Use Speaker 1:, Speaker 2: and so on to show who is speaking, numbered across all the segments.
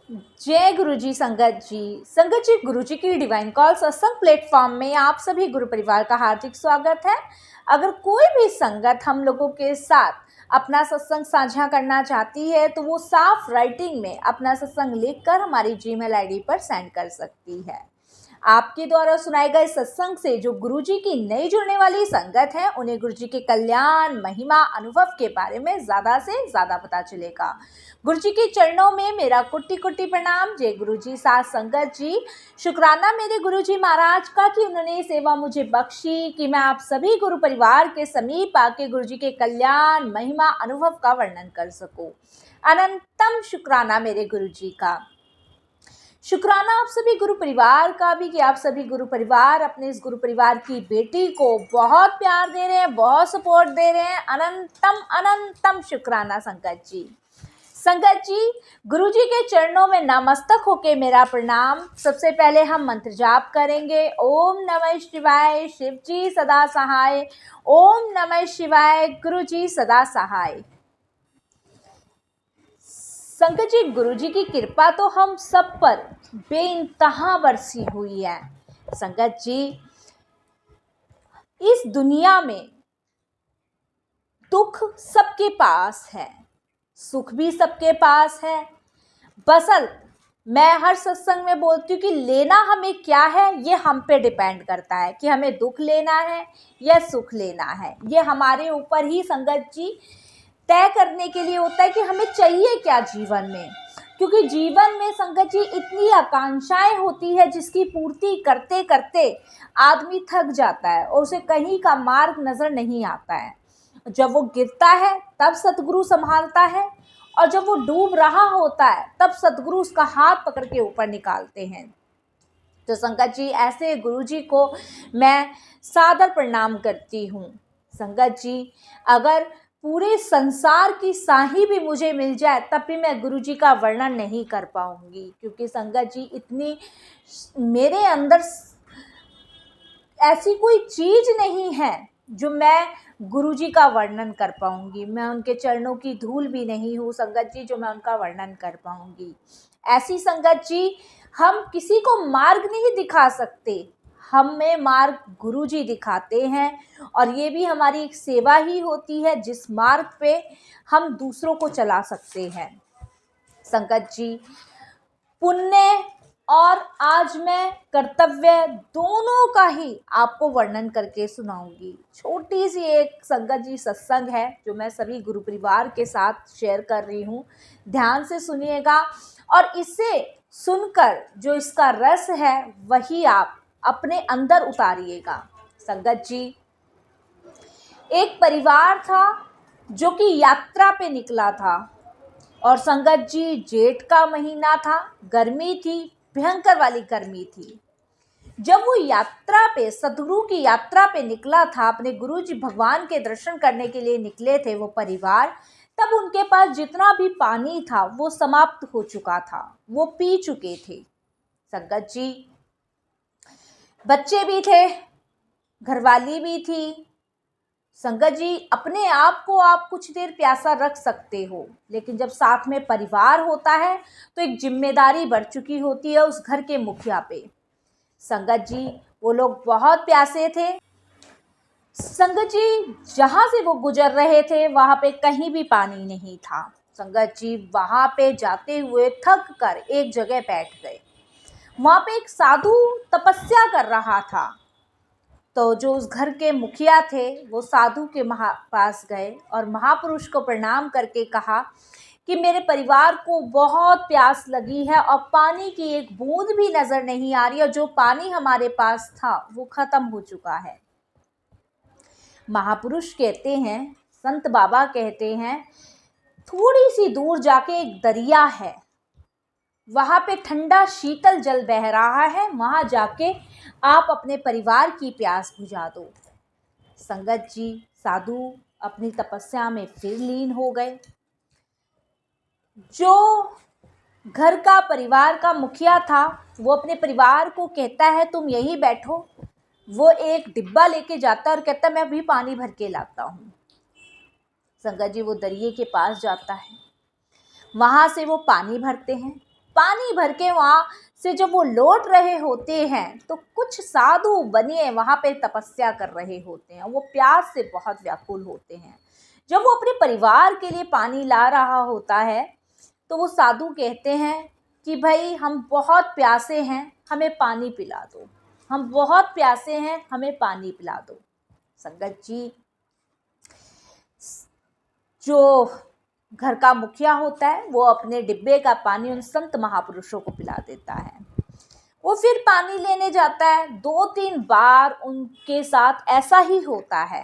Speaker 1: जय गुरु जी। संगत जी गुरु जी की डिवाइन कॉल सत्संग प्लेटफॉर्म में आप सभी गुरु परिवार का हार्दिक स्वागत है। अगर कोई भी संगत हम लोगों के साथ अपना सत्संग साझा करना चाहती है तो वो साफ राइटिंग में अपना सत्संग लिखकर हमारी जीमेल आईडी पर सेंड कर सकती है। आपके द्वारा सुनाए गए सत्संग से जो गुरुजी की नई जुड़ने वाली संगत है उन्हें गुरुजी के कल्याण, महिमा, अनुभव के बारे में ज्यादा से ज्यादा पता चलेगा। गुरुजी के चरणों में मेरा कुट्टी कुट्टी प्रणाम। जय गुरुजी। साथ संगत जी, शुक्राना मेरे गुरुजी महाराज का कि उन्होंने सेवा मुझे बख्शी कि मैं आप सभी गुरु परिवार के समीप आके गुरुजी के कल्याण, महिमा, अनुभव का वर्णन कर सकूं। अनंतम शुक्राना मेरे गुरुजी का। शुक्राना आप सभी गुरु परिवार का भी कि आप सभी गुरु परिवार अपने इस गुरु परिवार की बेटी को बहुत प्यार दे रहे हैं, बहुत सपोर्ट दे रहे हैं। अनंतम अनंतम शुक्राना संगत जी। संगत जी, गुरु जी के चरणों में नमस्तक होके मेरा प्रणाम। सबसे पहले हम मंत्र जाप करेंगे। ओम नमः शिवाय, शिव जी सदा सहाय। ओम नमः शिवाय, गुरु जी सदा सहाय। संगत जी, गुरु जी की कृपा तो हम सब पर बेइंतहा बरसी हुई है। संगत जी, इस दुनिया में दुख सबके पास है, सुख भी सबके पास है। बसंत मैं हर सत्संग में बोलती हूँ कि लेना हमें क्या है ये हम पे डिपेंड करता है कि हमें दुख लेना है या सुख लेना है। ये हमारे ऊपर ही संगत जी तय करने के लिए होता है कि हमें चाहिए क्या जीवन में। क्योंकि जीवन में संगत जी इतनी आकांक्षाएं होती है जिसकी पूर्ति करते करते आदमी थक जाता है और उसे कहीं का मार्ग नजर नहीं आता है। जब वो गिरता है तब सतगुरु संभालता है और जब वो डूब रहा होता है तब सतगुरु उसका हाथ पकड़ के ऊपर निकालते हैं। तो संगत जी, ऐसे गुरु जी को मैं सादर प्रणाम करती हूँ। संगत जी, अगर पूरे संसार की साही भी मुझे मिल जाए तब भी मैं गुरु जी का वर्णन नहीं कर पाऊंगी, क्योंकि संगत जी इतनी मेरे अंदर ऐसी कोई चीज नहीं है जो मैं गुरुजी का वर्णन कर पाऊंगी। मैं उनके चरणों की धूल भी नहीं हूँ संगत जी जो मैं उनका वर्णन कर पाऊंगी। ऐसी संगत जी, हम किसी को मार्ग नहीं दिखा सकते, हमें मार्ग गुरुजी दिखाते हैं। और ये भी हमारी एक सेवा ही होती है जिस मार्ग पे हम दूसरों को चला सकते हैं। संगत जी, पुण्य और आज मैं कर्तव्य दोनों का ही आपको वर्णन करके सुनाऊंगी। छोटी सी एक संगत जी सत्संग है जो मैं सभी गुरु परिवार के साथ शेयर कर रही हूँ। ध्यान से सुनिएगा और इसे सुनकर जो इसका रस है वही आप अपने अंदर उतारिएगा। संगत जी, एक परिवार था जो कि यात्रा पे निकला था और संगत जी जेठ का महीना था, गर्मी थी, भयंकर वाली गर्मी थी। जब वो यात्रा पे सतगुरु की यात्रा पे निकला था, अपने गुरु जी भगवान के दर्शन करने के लिए निकले थे वो परिवार, तब उनके पास जितना भी पानी था वो समाप्त हो चुका था, वो पी चुके थे। संगत जी, बच्चे भी थे, घरवाली भी थी। संगत जी, अपने आप को आप कुछ देर प्यासा रख सकते हो, लेकिन जब साथ में परिवार होता है तो एक जिम्मेदारी बढ़ चुकी होती है उस घर के मुखिया पे। संगत जी, वो लोग बहुत प्यासे थे। संगत जी, जहां से वो गुजर रहे थे वहां पे कहीं भी पानी नहीं था। संगत जी, वहां पे जाते हुए थक कर एक जगह बैठ गए। वहां पे एक साधु तपस्या कर रहा था। तो जो उस घर के मुखिया थे वो साधु के पास गए और महापुरुष को प्रणाम करके कहा कि मेरे परिवार को बहुत प्यास लगी है और पानी की एक बूंद भी नजर नहीं आ रही और जो पानी हमारे पास था वो खत्म हो चुका है। महापुरुष कहते हैं, संत बाबा कहते हैं, थोड़ी सी दूर जाके एक दरिया है, वहां पे ठंडा शीतल जल बह रहा है, वहां जाके आप अपने परिवार की प्यास बुझा दो। संगत जी, साधु अपनी तपस्या में फिर लीन हो गए। जो घर का परिवार का मुखिया था वो अपने परिवार को कहता है तुम यहीं बैठो। वो एक डिब्बा लेके जाता है और कहता मैं अभी पानी भर के लाता हूँ। संगत जी, वो दरिये के पास जाता है, वहां से वो पानी भरते हैं। पानी भर के वहाँ से जब वो लौट रहे होते हैं तो कुछ साधु बनिए वहाँ पे तपस्या कर रहे होते हैं। वो प्यास से बहुत व्याकुल होते हैं। जब वो अपने परिवार के लिए पानी ला रहा होता है तो वो साधु कहते हैं कि भाई हम बहुत प्यासे हैं, हमें पानी पिला दो, हम बहुत प्यासे हैं, हमें पानी पिला दो। संगत जी, जो घर का मुखिया होता है वो अपने डिब्बे का पानी उन संत महापुरुषों को पिला देता है। वो फिर पानी लेने जाता है। 2-3 बार उनके साथ ऐसा ही होता है।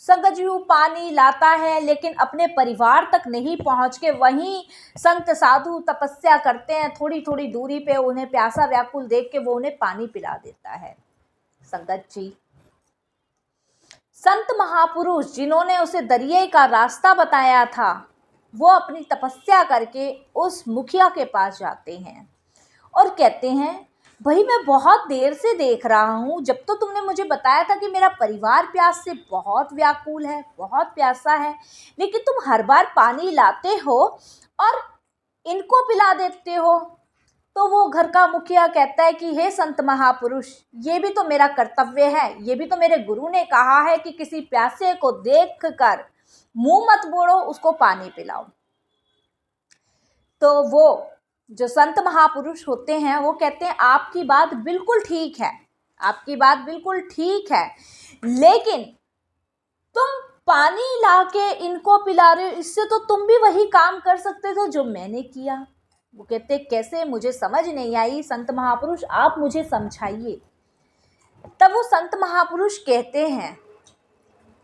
Speaker 1: संगत जी वो पानी लाता है लेकिन अपने परिवार तक नहीं पहुंच के वहीं संत साधु तपस्या करते हैं, थोड़ी थोड़ी दूरी पे उन्हें प्यासा व्याकुल देख के वो उन्हें पानी पिला देता है। संगत जी, संत महापुरुष जिन्होंने उसे दरिया का रास्ता बताया था वो अपनी तपस्या करके उस मुखिया के पास जाते हैं और कहते हैं भाई मैं बहुत देर से देख रहा हूँ, जब तो तुमने मुझे बताया था कि मेरा परिवार प्यास से बहुत व्याकुल है, बहुत प्यासा है, लेकिन तुम हर बार पानी लाते हो और इनको पिला देते हो। तो वो घर का मुखिया कहता है कि हे संत महापुरुष, ये भी तो मेरा कर्तव्य है, ये भी तो मेरे गुरु ने कहा है कि किसी प्यासे को देख कर मुंह मत मोड़ो, उसको पानी पिलाओ। तो वो जो संत महापुरुष होते हैं वो कहते हैं आपकी बात बिल्कुल ठीक है, आपकी बात बिल्कुल ठीक है, लेकिन तुम पानी लाके इनको पिला रहे हो, इससे तो तुम भी वही काम कर सकते थे जो मैंने किया। वो कहते कैसे, मुझे समझ नहीं आई संत महापुरुष, आप मुझे समझाइए। तब वो संत महापुरुष कहते हैं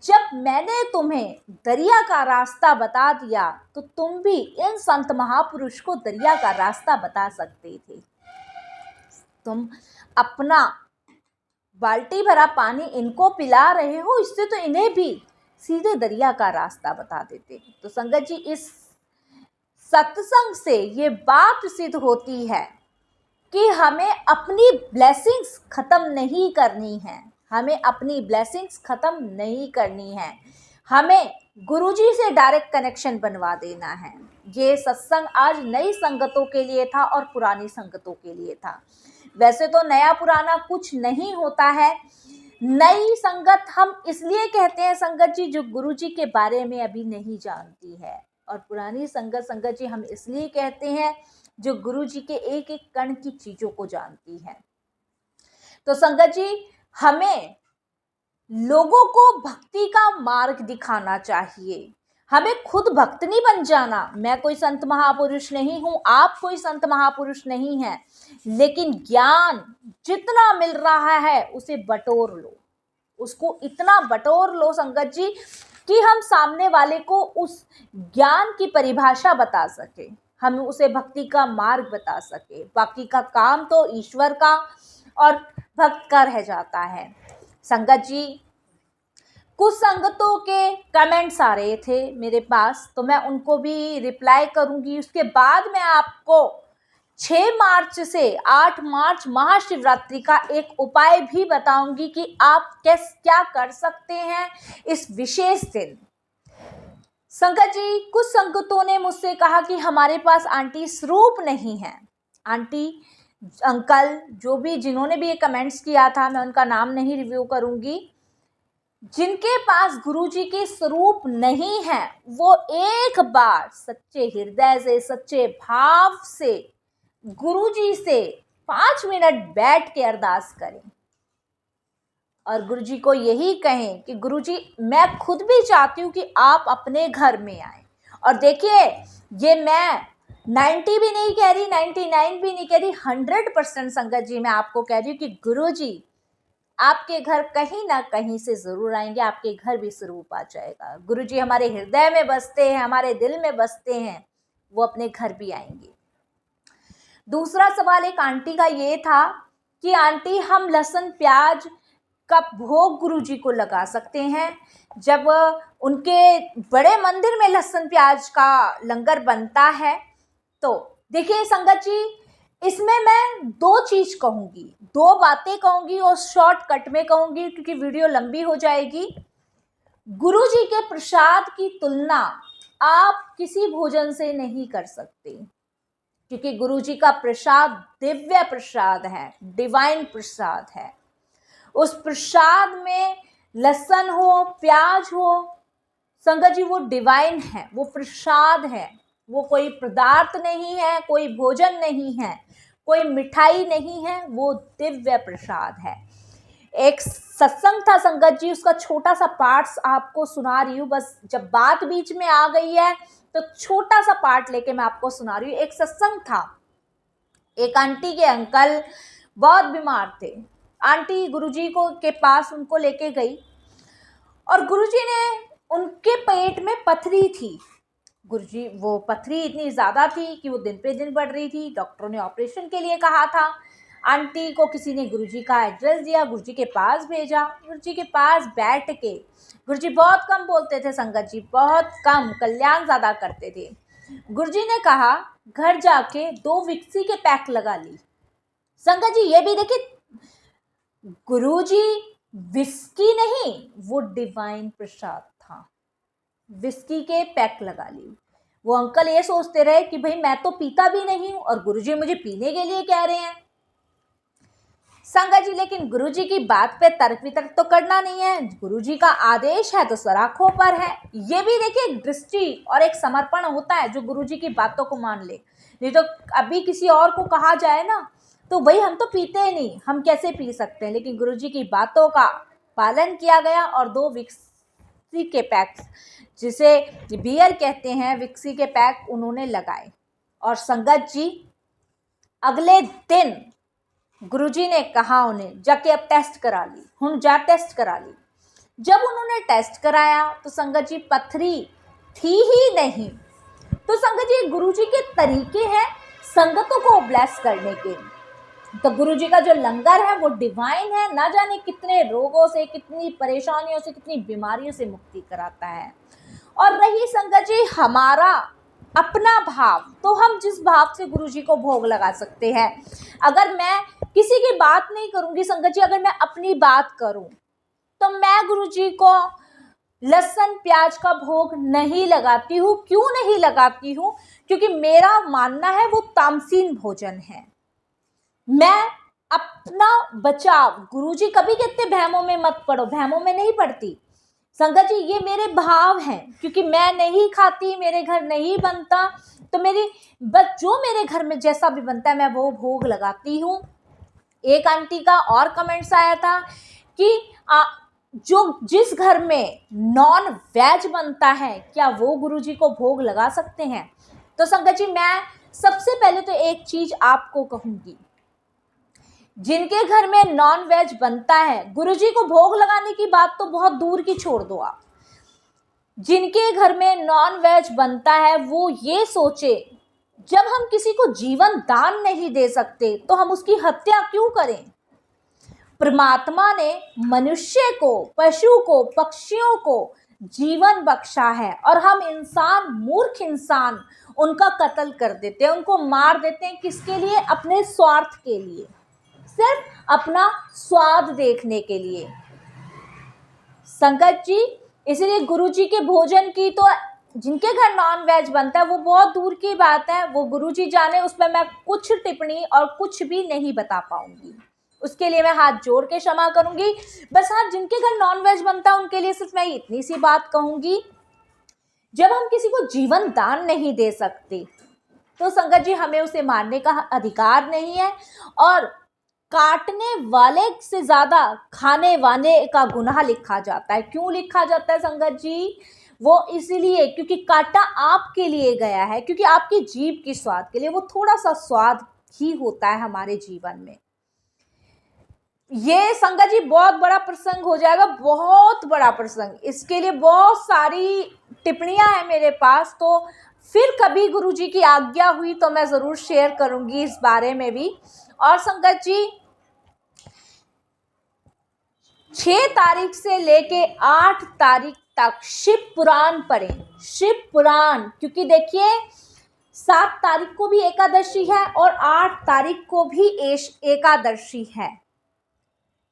Speaker 1: जब मैंने तुम्हें दरिया का रास्ता बता दिया तो तुम भी इन संत महापुरुष को दरिया का रास्ता बता सकते थे। तुम अपना बाल्टी भरा पानी इनको पिला रहे हो, इससे तो इन्हें भी सीधे दरिया का रास्ता बता देते। तो संगत जी, इस सत्संग से ये बात सिद्ध होती है कि हमें अपनी ब्लेसिंग्स खत्म नहीं करनी है, हमें अपनी ब्लेसिंग्स खत्म नहीं करनी है, हमें गुरुजी से डायरेक्ट कनेक्शन बनवा देना है। ये सत्संग आज नई संगतों के लिए था और पुरानी संगतों के लिए था। वैसे तो नया पुराना कुछ नहीं होता है, नई संगत हम इसलिए कहते हैं संगत जी जो गुरुजी के बारे में अभी नहीं जानती है, और पुरानी संगत जी हम इसलिए कहते हैं जो गुरुजी के एक एक कण की चीजों को जानती है। तो संगत जी, हमें लोगों को भक्ति का मार्ग दिखाना चाहिए, हमें खुद भक्त नहीं बन जाना। मैं कोई संत महापुरुष नहीं हूं, आप कोई संत महापुरुष नहीं है, लेकिन ज्ञान जितना मिल रहा है उसे बटोर लो, उसको इतना बटोर लो संगत जी कि हम सामने वाले को उस ज्ञान की परिभाषा बता सके, हम उसे भक्ति का मार्ग बता सके। बाकी का काम तो ईश्वर का और भक्त का रह जाता है। संगत जी, कुछ संगतों के कमेंट्स आ रहे थे मेरे पास, तो मैं उनको भी रिप्लाई करूंगी। उसके बाद मैं आपको 6 मार्च से 8 मार्च महाशिवरात्रि का एक उपाय भी बताऊंगी कि आप क्या कर सकते हैं इस विशेष दिन। संगत जी, कुछ संगतों ने मुझसे कहा कि हमारे पास आंटी स्वरूप नहीं है। आंटी, अंकल, जो भी जिन्होंने भी ये कमेंट्स किया था, मैं उनका नाम नहीं रिव्यू करूंगी, जिनके पास गुरुजी के स्वरूप नहीं है वो एक बार सच्चे हृदय से, सच्चे भाव से गुरुजी से 5 मिनट बैठ के अरदास करें और गुरुजी को यही कहें कि गुरुजी, मैं खुद भी चाहती हूँ कि आप अपने घर में आए। और देखिए, ये मैं 90 भी नहीं कह रही, 99 भी नहीं कह रही, 100% संगत जी मैं आपको कह रही हूँ कि गुरुजी आपके घर कहीं ना कहीं से जरूर आएंगे, आपके घर भी स्वरूप आ जाएगा। गुरुजी हमारे हृदय में बसते हैं, हमारे दिल में बसते हैं, वो अपने घर भी आएंगे। दूसरा सवाल एक आंटी का ये था कि आंटी, हम लहसुन प्याज का भोग गुरुजी को लगा सकते हैं जब उनके बड़े मंदिर में लहसुन प्याज का लंगर बनता है? तो देखिए संगत जी, इसमें मैं 2 चीज कहूंगी, 2 बातें कहूंगी और शॉर्टकट में कहूंगी क्योंकि वीडियो लंबी हो जाएगी। गुरुजी के प्रसाद की तुलना आप किसी भोजन से नहीं कर सकते। क्योंकि गुरुजी का प्रसाद दिव्य प्रसाद है, डिवाइन प्रसाद है। उस प्रसाद में लहसुन हो, प्याज हो, संगत जी वो डिवाइन है, वो प्रसाद है, वो कोई पदार्थ नहीं है, कोई भोजन नहीं है, कोई मिठाई नहीं है, वो दिव्य प्रसाद है। एक सत्संग था संगत जी, उसका छोटा सा पार्ट आपको सुना रही हूँ, बस जब बात बीच में आ गई है तो छोटा सा पार्ट लेके मैं आपको सुना रही हूँ। एक सत्संग था, एक आंटी के अंकल बहुत बीमार थे। आंटी गुरुजी को के पास उनको लेके गई और गुरुजी ने, उनके पेट में पथरी थी। गुरुजी, वो पथरी इतनी ज़्यादा थी कि वो दिन पे दिन बढ़ रही थी। डॉक्टरों ने ऑपरेशन के लिए कहा था। आंटी को किसी ने गुरुजी का एड्रेस दिया, गुरुजी के पास भेजा। गुरुजी के पास बैठ के, गुरुजी बहुत कम बोलते थे संगत जी, बहुत कम, कल्याण ज़्यादा करते थे। गुरुजी ने कहा घर जाके 2 विक्सी के पैक लगा ली। संगत जी ये भी देखिए, गुरुजी विस्की नहीं, वो डिवाइन प्रसाद था, विस्की के पैक लगा ली। वो अंकल ये सोचते रहे कि भाई मैं तो पीता भी नहीं हूं और गुरुजी मुझे पीने के लिए कह रहे हैं। संगत जी लेकिन गुरुजी की बात पे तर्क वितर्क तो करना नहीं है, गुरुजी का आदेश है तो सराखों पर है। ये भी देखिए एक दृष्टि और एक समर्पण होता है जो गुरुजी की बातों को मान ले। नहीं तो अभी किसी और को कहा जाए ना तो भाई हम तो पीते ही नहीं, हम कैसे पी सकते हैं, लेकिन गुरुजी की बातों का पालन किया गया और 2 विक्सी के पैक, जिसे बियर कहते हैं, विक्सी के पैक उन्होंने लगाए। और संगत जी अगले दिन गुरुजी ने कहा उन्हें जाके अब टेस्ट करा ली, हुण जा टेस्ट करा ली। जब उन्होंने टेस्ट कराया तो संगत जी पथरी थी ही नहीं। तो संगत जी गुरुजी के तरीके हैं संगतों को ब्लेस करने के। तो गुरुजी का जो लंगर है वो डिवाइन है, ना जाने कितने रोगों से, कितनी परेशानियों से, कितनी बीमारियों से मुक्ति कराता है। और रही संगत जी हमारा अपना भाव, तो हम जिस भाव से गुरुजी को भोग लगा सकते हैं। अगर मैं किसी की बात नहीं करूंगी संगत जी, अगर मैं अपनी बात करूं तो मैं गुरुजी को लहसुन प्याज का भोग नहीं लगाती हूँ। क्यों नहीं लगाती हूँ? क्योंकि मेरा मानना है वो तामसीन भोजन है। मैं अपना बचाव, गुरुजी कभी कहते भैमों में मत पड़ो, भैमों में नहीं पड़ती संगत जी, ये मेरे भाव हैं। क्योंकि मैं नहीं खाती, मेरे घर नहीं बनता, तो मेरी बस जो मेरे घर में जैसा भी बनता है मैं वो भोग लगाती हूँ। एक आंटी का और कमेंट्स आया था कि जो जिस घर में नॉन वेज बनता है क्या वो गुरुजी को भोग लगा सकते हैं? तो संगत जी मैं सबसे पहले तो एक चीज आपको कहूंगी, जिनके घर में नॉन वेज बनता है गुरुजी को भोग लगाने की बात तो बहुत दूर की छोड़ दो आप। जिनके घर में नॉन वेज बनता है वो ये सोचे, जब हम किसी को जीवन दान नहीं दे सकते तो हम उसकी हत्या क्यों करें? परमात्मा ने मनुष्य को, पशु को, पक्षियों को जीवन बख्शा है और हम इंसान, मूर्ख इंसान उनका कत्ल कर देते हैं, उनको मार देते हैं। किसके लिए? अपने स्वार्थ के लिए, सिर्फ अपना स्वाद देखने के लिए। संगत जी इसलिए गुरुजी के भोजन की तो जिनके घर नॉन वेज बनता है वो बहुत दूर की बात है, वो गुरुजी जाने, उस पर मैं कुछ टिप्पणी और कुछ भी नहीं बता पाऊंगी, उसके लिए मैं हाथ जोड़ के क्षमा करूंगी। बस हाँ, जिनके घर नॉन वेज बनता है उनके लिए सिर्फ मैं इतनी सी बात कहूंगी, जब हम किसी को जीवन दान नहीं दे सकते तो संगत जी हमें उसे मारने का अधिकार नहीं है। और काटने वाले से ज्यादा खाने वाले का गुनाह लिखा जाता है। क्यों लिखा जाता है संगत जी? वो इसलिए क्योंकि काटा आपके लिए गया है, क्योंकि आपकी जीभ की स्वाद के लिए, वो थोड़ा सा स्वाद ही होता है हमारे जीवन में। ये संगत जी बहुत बड़ा प्रसंग हो जाएगा, बहुत बड़ा प्रसंग, इसके लिए बहुत सारी टिप्पणियां हैं मेरे पास, तो फिर कभी गुरुजी की आज्ञा हुई तो मैं जरूर शेयर करूंगी इस बारे में भी। और संगत जी 6 तारीख से लेके 8 तारीख तक शिव पुराण पढ़ें, शिव पुराण, क्योंकि देखिए 7 तारीख को भी एकादशी है और 8 तारीख को भी एकादशी है।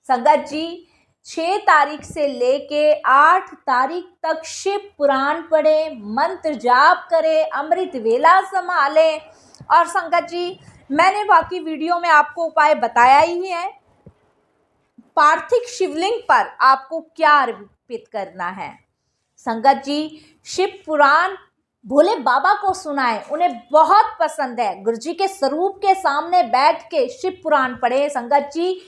Speaker 1: संगत जी 6 तारीख से लेके 8 तारीख तक शिव पुराण पढ़े, मंत्र जाप करें, अमृत वेला संभालें और संगत जी, मैंने बाकी वीडियो में आपको उपाय बताया ही है। पार्थिव शिवलिंग पर आपको क्या अर्पित करना है। संगत जी, शिव पुराण भोले बाबा को सुनाएं, उन्हें बहुत पसंद है। गुरु जी के स्वरूप के सामने बैठ के शिव पुराण पढ़े। संगत जी,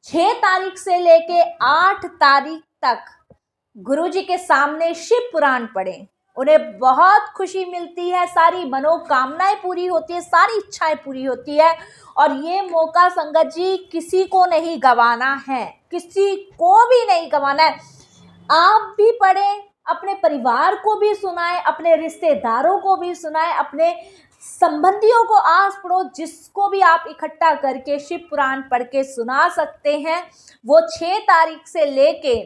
Speaker 1: 6 तारीख से लेके 8 तारीख तक गुरु जी के सामने शिव पुराण पढ़े, उन्हें बहुत खुशी मिलती है, सारी मनोकामनाएं पूरी होती है, सारी इच्छाएं पूरी होती है। और ये मौका संगत जी किसी को नहीं गंवाना है, किसी को भी नहीं गंवाना है। आप भी पढ़ें, अपने परिवार को भी सुनाएं, अपने रिश्तेदारों को भी सुनाएं, अपने संबंधियों को, आस पड़ोस जिसको भी आप इकट्ठा करके शिव पुराण पढ़ के सुना सकते हैं, वो 6 तारीख से लेके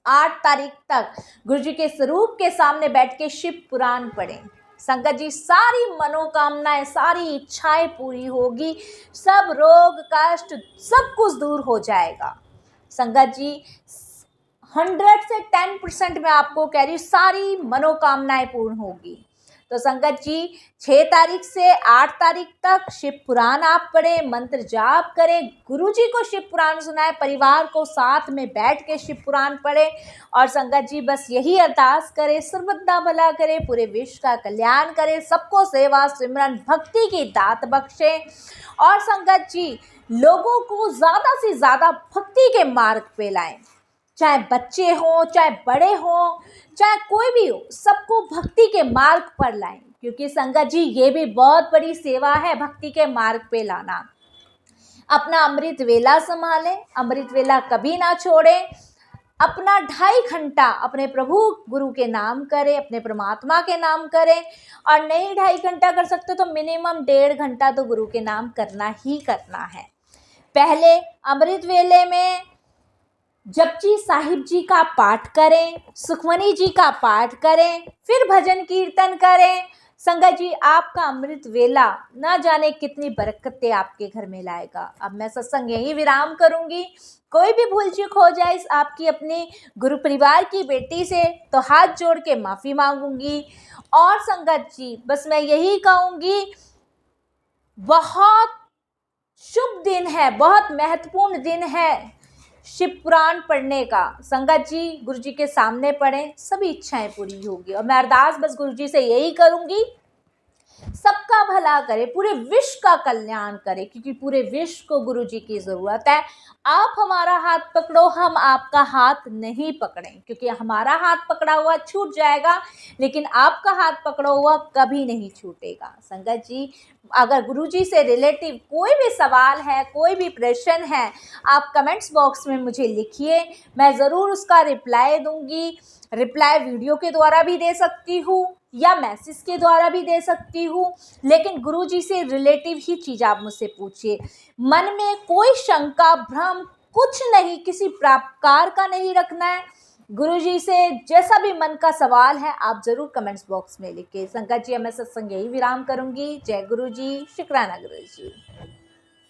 Speaker 1: 8 तारीख तक गुरु जी के स्वरूप के सामने बैठ के शिव पुराण पढ़ें। संगत जी, सारी मनोकामनाएं, सारी इच्छाएं पूरी होगी, सब रोग कष्ट सब कुछ दूर हो जाएगा। संगत जी, 100 से 10% मैं आपको कह रही हूँ, सारी मनोकामनाएं पूर्ण होगी। तो संगत जी, 6 तारीख से 8 तारीख तक शिव पुराण आप पढ़ें, मंत्र जाप करें, गुरु जी को शिव पुराण सुनाएं, परिवार को साथ में बैठ के शिव पुराण पढ़ें। और संगत जी, बस यही अरदास करें, सर्वदा भला करे, पूरे विश्व का कल्याण करे, सबको सेवा सिमरन भक्ति की दात बख्शे। और संगत जी, लोगों को ज़्यादा से ज़्यादा भक्ति के मार्ग पे लाएं, चाहे बच्चे हों, चाहे बड़े हों, चाहे कोई भी हो, सबको भक्ति के मार्ग पर लाएं। क्योंकि संगत जी, ये भी बहुत बड़ी सेवा है, भक्ति के मार्ग पे लाना। अपना अमृत वेला संभालें, अमृत वेला कभी ना छोड़ें। अपना 2.5 घंटा अपने प्रभु गुरु के नाम करें, अपने परमात्मा के नाम करें। और नहीं 2.5 घंटा कर सकते तो मिनिमम 1.5 घंटा तो गुरु के नाम करना ही करना है। पहले अमृत वेले में जपजी साहिब जी का पाठ करें, सुखमनी जी का पाठ करें, फिर भजन कीर्तन करें। संगत जी, आपका अमृत वेला ना जाने कितनी बरकतें आपके घर में लाएगा। अब मैं सत्संग यही विराम करूंगी। कोई भी भूल चूक हो जाए आपकी अपनी गुरु परिवार की बेटी से तो हाथ जोड़ के माफ़ी मांगूंगी। और संगत जी, बस मैं यही कहूँगी, बहुत शुभ दिन है, बहुत महत्वपूर्ण दिन है शिव पुराण पढ़ने का। संगत जी, गुरु जी के सामने पढ़ें, सभी इच्छाएं पूरी होगी। और मैं अरदास बस गुरु जी से यही करूंगी, सबका भला करे, पूरे विश्व का कल्याण करे, क्योंकि पूरे विश्व को गुरु जी की ज़रूरत है। आप हमारा हाथ पकड़ो, हम आपका हाथ नहीं पकड़ें, क्योंकि हमारा हाथ पकड़ा हुआ छूट जाएगा, लेकिन आपका हाथ पकड़ा हुआ कभी नहीं छूटेगा। संगत जी, अगर गुरु जी से रिलेटिव कोई भी सवाल है, कोई भी प्रश्न है, आप कमेंट्स बॉक्स में मुझे लिखिए, मैं ज़रूर उसका रिप्लाई दूंगी। रिप्लाई वीडियो के द्वारा भी दे सकती हूँ या मैसेज के द्वारा भी दे सकती हूँ, लेकिन गुरु जी से रिलेटिव ही चीज़ आप मुझसे पूछिए। मन में कोई शंका भ्रम कुछ नहीं, किसी प्रकार का नहीं रखना है। गुरु जी से जैसा भी मन का सवाल है आप ज़रूर कमेंट्स बॉक्स में लिखिए। संगत जी, मैं सत्संग यही विराम करूँगी। जय गुरु जी, शुक्राना गुरु जी।